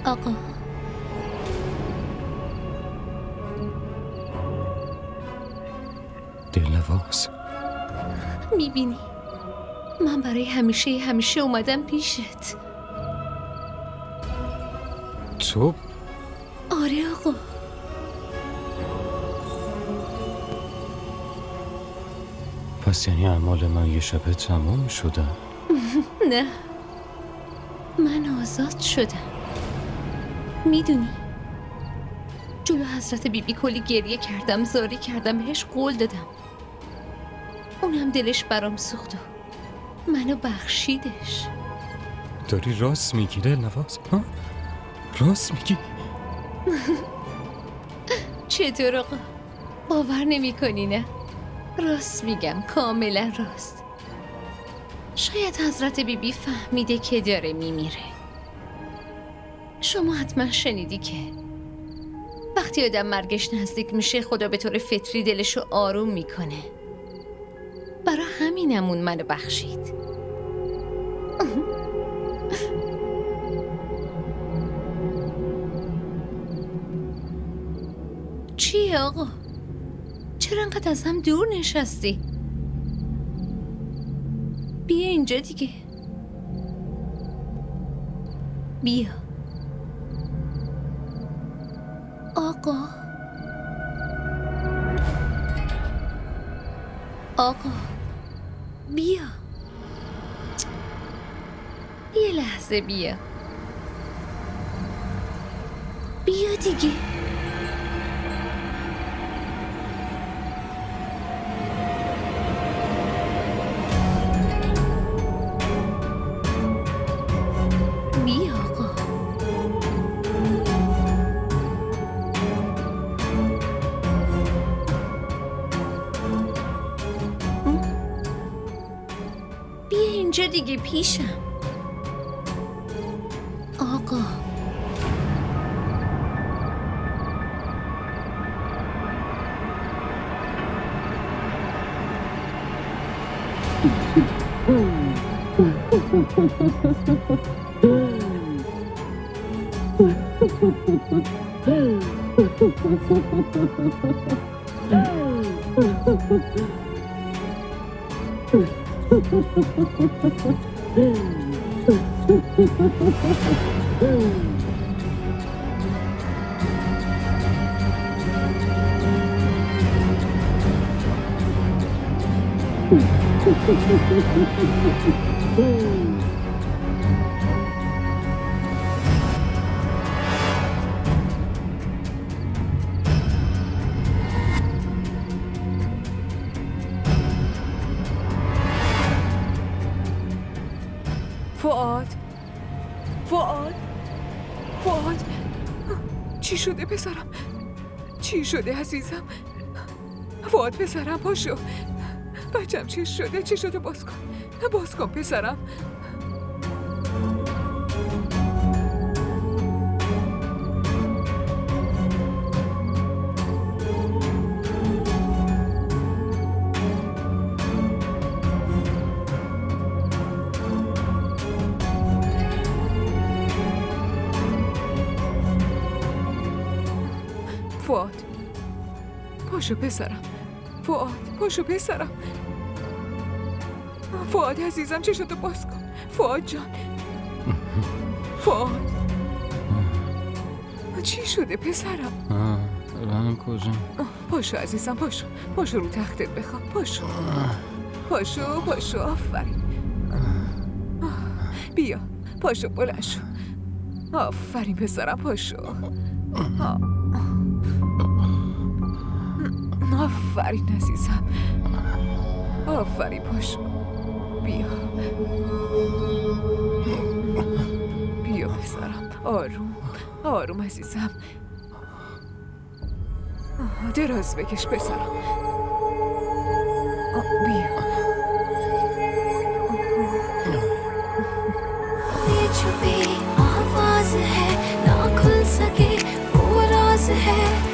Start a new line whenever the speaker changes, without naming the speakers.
آقا
دلنواز،
میبینی من برای همیشه اومدم پیشت.
تو؟
آره آقا.
پس یعنی اعمال من یه شبه تمام شدن؟
نه، من آزاد شدم. میدونی جلو حضرت بیبی کلی گریه کردم، زاری کردم، بهش قول دادم، اونم دلش برام سوخت و منو بخشیدش.
داری راست میگی دلنواز؟ راست میگی؟
چطور آقا؟ باور نمی کنی نه؟ راست میگم، کاملا راست. شاید حضرت بیبی فهمیده که داره میمیره. شما حتما شنیدی که وقتی آدم مرگش نزدیک میشه خدا به طور فطری دلشو آروم میکنه. برای همینمون منو بخشید. چیه آقا؟ چرا انقدر از هم دور نشستی؟ بیا اینجا دیگه. بیا آقا. آقا بیا. یه لحظه بیا. بیا دیگه. بیا آقا. بیا اینجا دیگه پیشم. آقا
فواد، فواد، فواد، چی شده پسرم؟ چی شده عزیزم؟ فواد پسرم پاشو. بچم چی شده؟ چی شده؟ باز کن، باز کن پسرم. فواد پاشو پسرم. فواد پاشو پسرم. فواد عزیزم چه شده؟ باز کن فواد جان. فواد چی شده پسرم؟
من کجا؟
پاشو عزیزم، پاشو، پاشو رو تختت بخواب. پاشو پاشو پاشو. آفرین. بیا پاشو، بلند شو. آفرین پسرم، پاشو. آفرین عزیزم، آفرین. پاشو، بیا بیا پسرم. آروم آروم عزیزم. دراز بکش پسرم. بیا.
ये छुपी आवाज है ना खुल सके वो राज है